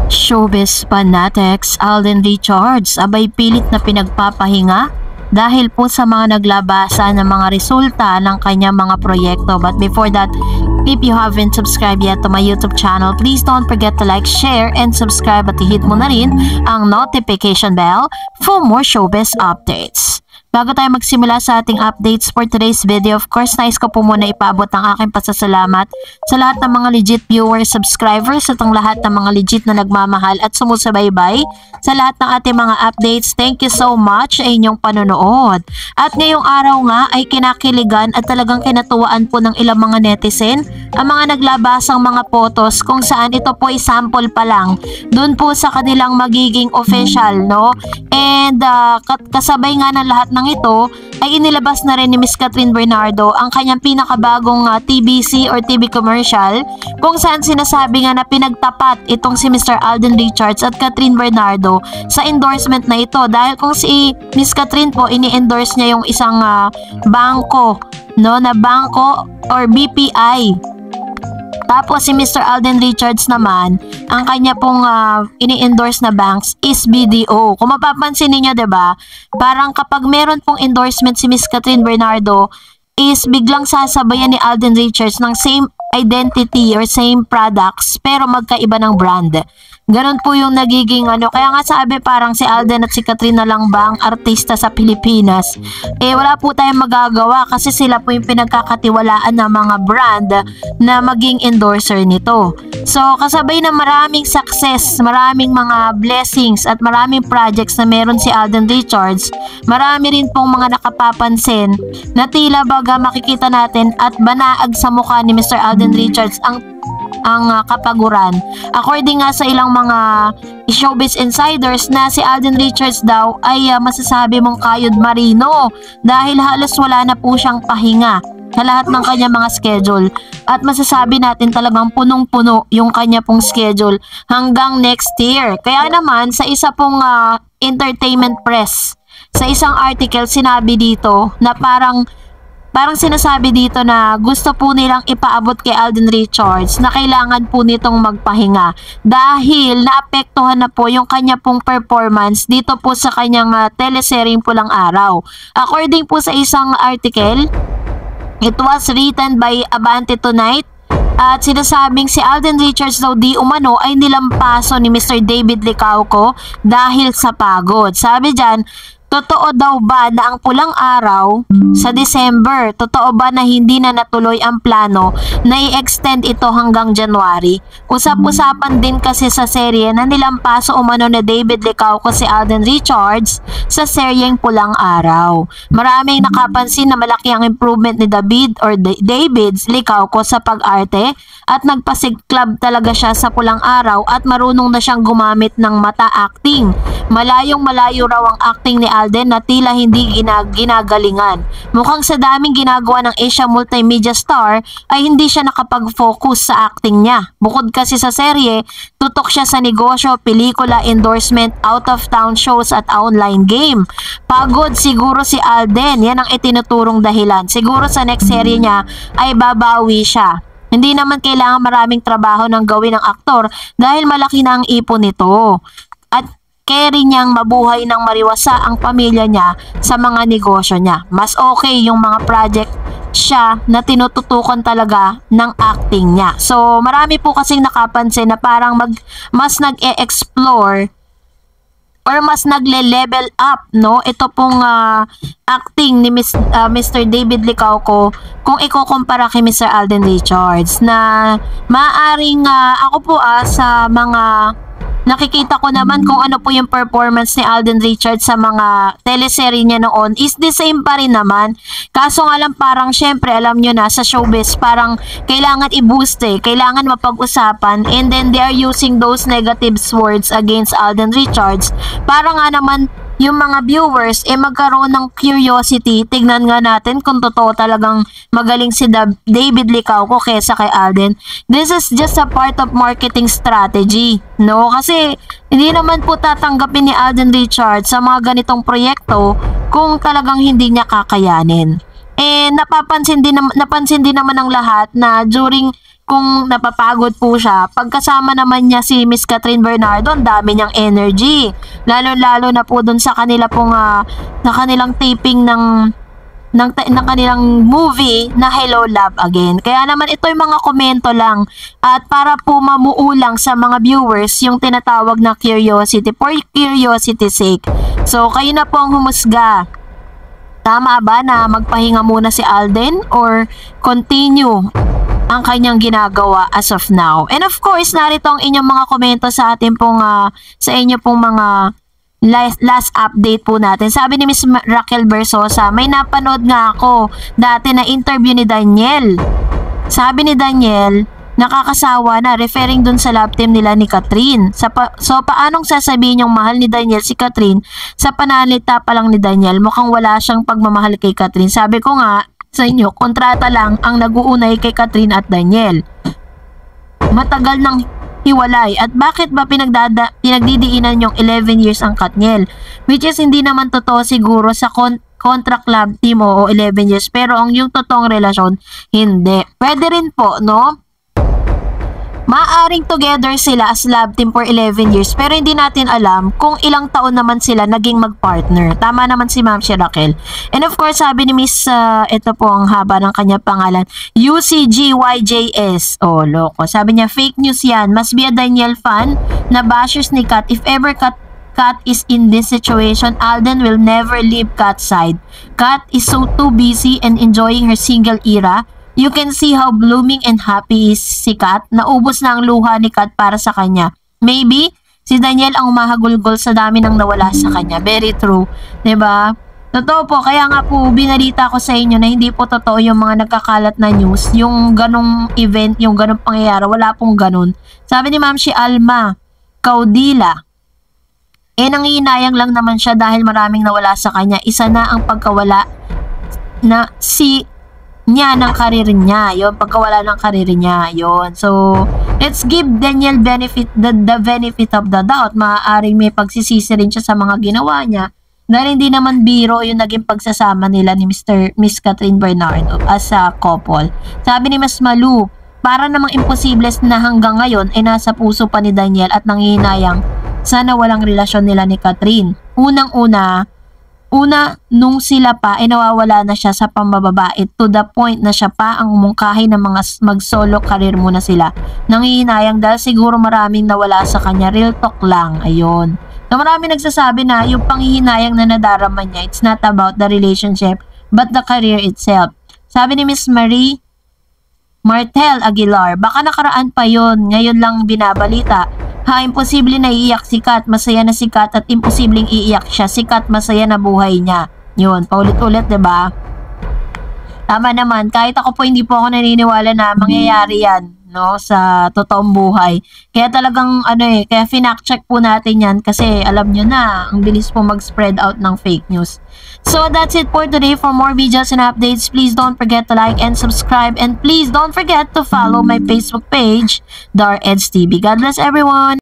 Showbiz fanatics Alden Richards abay pilit na pinagpapahinga dahil po sa mga naglabasa ng mga resulta ng kanyang mga proyekto. But before that, if you haven't subscribed yet to my YouTube channel, please don't forget to like, share, and subscribe at i-hit mo na rin ang notification bell for more showbiz updates. Bago tayo magsimula sa ating updates for today's video, of course, nais ko po muna ipaabot ang aking pasasalamat sa lahat ng mga legit viewers, subscribers, at ang lahat ng mga legit na nagmamahal at sumusubaybay sa lahat ng ating mga updates. Thank you so much sa inyong panonood. At ngayong araw nga ay kinakiligan at talagang kinatuwaan po ng ilang mga netizen ang mga naglabasang mga photos kung saan ito po ay sample pa lang dun po sa kanilang magiging official, no? And kasabay nga ng lahat ng ito ay inilabas na rin ni Miss Catherine Bernardo ang kanyang pinakabagong TBC or TV commercial kung saan sinasabi nga na pinagtapat itong si Mr. Alden Richards at Catherine Bernardo sa endorsement na ito, dahil kung si Miss Catherine po ini-endorse niya yung isang bangko, no, na bangko or BPI. Tapos si Mr. Alden Richards naman, ang kanya pong ini-endorse na banks is BDO. Kung mapapansin niyo, 'di ba? Parang kapag meron pong endorsement si Miss Catherine Bernardo, is biglang sasabayan ni Alden Richards ng same identity or same products pero magkaiba ng brand. Ganon po yung nagiging kaya nga sabi parang si Alden at si Catherine na lang ba ang artista sa Pilipinas? Wala po tayong magagawa kasi sila po yung pinagkakatiwalaan ng mga brand na maging endorser nito. So kasabay na maraming success, maraming mga blessings at maraming projects na meron si Alden Richards, marami rin pong mga nakapapansin na tila baga makikita natin at banaag sa mukha ni Mr. Alden Richards ang kapaguran. According nga sa ilang mga showbiz insiders na si Alden Richards daw ay masasabi mong kayod marino dahil halos wala na po siyang pahinga sa lahat ng kanya mga schedule, at masasabi natin talagang punong-puno yung kanya pong schedule hanggang next year. Kaya naman sa isa pong entertainment press, sa isang article sinabi dito na parang sinasabi dito na gusto po nilang ipaabot kay Alden Richards na kailangan po nitong magpahinga dahil naapektuhan na po yung kanya pong performance dito po sa kanyang teleseryeng Pulang Araw. According po sa isang article, it was written by Abante Tonight, at sinasabing si Alden Richards daw di umano ay nilampaso ni Mr. David Licauco dahil sa pagod. Sabi dyan, totoo daw ba na ang Pulang Araw sa December? Totoo ba na hindi na natuloy ang plano na i-extend ito hanggang January? Usap-usapan din kasi sa serye na nilampaso umano na David Licauco si Alden Richards sa seryeng Pulang Araw. Maraming nakapansin na malaki ang improvement ni David Licauco sa pag-arte at nagpasiklab talaga siya sa Pulang Araw at marunong na siyang gumamit ng mata acting. Malayong malayo raw ang acting ni Alden na tila hindi ginagalingan. Mukhang sa daming ginagawa ng Asia multimedia star ay hindi siya nakapag-focus sa acting niya. Bukod kasi sa serye, tutok siya sa negosyo, pelikula, endorsement, out-of-town shows at online game. Pagod siguro si Alden, yan ang itinuturong dahilan. Siguro sa next serye niya ay babawi siya. Hindi naman kailangan maraming trabaho ng gawin ng aktor dahil malaki na ang ipon nito. At carry niyang mabuhay ng mariwasa ang pamilya niya sa mga negosyo niya. Mas okay yung mga project siya na tinututukan talaga ng acting niya. So marami po kasing nakapansin na parang mas nag-e-explore or mas nagle-level up, no, ito pong acting ni Mr. David Licauco kung ikukumpara kay Mr. Alden Richards, na maaring ako po sa mga nakikita ko naman kung ano po yung performance ni Alden Richards sa mga teleserye niya noon is the same pa rin naman. Kaso nga lang parang syempre alam nyo na sa showbiz parang kailangan i-boost kailangan mapag-usapan, and then they are using those negative words against Alden Richards para nga naman yung mga viewers magkaroon ng curiosity. Tignan nga natin kung totoo talagang magaling si David Licauco kesa kay Alden. This is just a part of marketing strategy, no? Kasi hindi naman po tatanggapin ni Alden Richards sa mga ganitong proyekto kung talagang hindi niya kakayanin. Napansin din naman ng lahat na during kung napapagod po siya, pagkasama naman niya si Miss Catherine Bernardo, ang dami niyang energy. Lalo-lalo na po dun sa kanila pong, sa kanilang taping ng kanilang movie na Hello Love Again. Kaya naman ito yung mga komento lang at para po mamuulang sa mga viewers yung tinatawag na curiosity for curiosity sake. So kayo na po ang humusga. Tama ba na magpahinga muna si Alden or continue ang kanyang ginagawa as of now? And of course, narito ang inyong mga komento sa ating pong sa inyo pong mga last update po natin. Sabi ni Miss Raquel Bersosa, may napanood nga ako dati na interview ni Daniel. Sabi ni Daniel, nakakasawa na, referring dun sa love team nila ni Catherine. So paanong sasabihin yung mahal ni Daniel si Catherine sa pananalita pa lang ni Daniel? Mukhang wala siyang pagmamahal kay Catherine. Sabi ko nga sa inyo, kontrata lang ang nag-uunay kay Catherine at Daniel. Matagal nang hiwalay at bakit ba pinagdidiinan yung 11 years ang Katniel? Which is hindi naman totoo siguro sa contract love team o 11 years, pero ang yung totoong relasyon, hindi. Pwede rin po, no? Maaring together sila as love team for 11 years pero hindi natin alam kung ilang taon naman sila naging magpartner. Tama naman si Ma'am Raquel. And of course, sabi ni Miss, ito po ang haba ng kanya pangalan, UCGYJS. Oh, loko. Sabi niya, fake news yan. Must be a Daniel fan na bashers ni Kat. If ever Kat is in this situation, Alden will never leave Kat's side. Kat is so too busy and enjoying her single era. You can see how blooming and happy is si Kat. Naubos na ang luha ni Kat para sa kanya. Maybe, si Daniel ang umahagulgol sa dami ng nawala sa kanya. Very true. 'Di ba? Totoo po. Kaya nga po, binalita ko sa inyo na hindi po totoo yung mga nagkakalat na news. Yung ganong event, yung ganong pangyayari. Wala pong ganon. Sabi ni Ma'am si Alma Caudila, nangihinayang lang naman siya dahil maraming nawala sa kanya. Isa na ang pagkawala na niya ng karir niya. Yun, pagkawala ng karir niya. Yun. So, let's give Daniel the benefit of the doubt. Maaaring may pagsisisi rin siya sa mga ginawa niya. Dahil hindi naman biro yung naging pagsasama nila ni Miss Catherine Bernardo as a couple. Sabi ni Mas Malu, para namang imposible na hanggang ngayon ay nasa puso pa ni Daniel at nanghihinayang sana walang relasyon nila ni Catherine. Una, nung sila pa ay nawawala na siya sa pambababait to the point na siya pa ang umungkahi ng mga mag-solo career muna sila. Nanghihinayang dahil siguro maraming nawala sa kanya. Real talk lang. Ayun. Na maraming nagsasabi na yung panghihinayang na nadarama niya, it's not about the relationship but the career itself. Sabi ni Miss Marie Martel Aguilar, baka nakaraan pa yon, ngayon lang binabalita. Imposible na iiyak si Kat, masaya na si Kat at imposibleng iiyak siya. Si Kat, masaya na buhay niya. Yun, paulit-ulit, diba? Tama naman, kahit ako po hindi po ako naniniwala na mangyayari yan, no, sa totoong buhay. Kaya talagang, kaya finact-check po natin yan kasi alam nyo na, ang bilis po mag-spread out ng fake news. So, that's it for today. For more videos and updates, please don't forget to like and subscribe. And please don't forget to follow my Facebook page, Dar Eds TV. God bless everyone!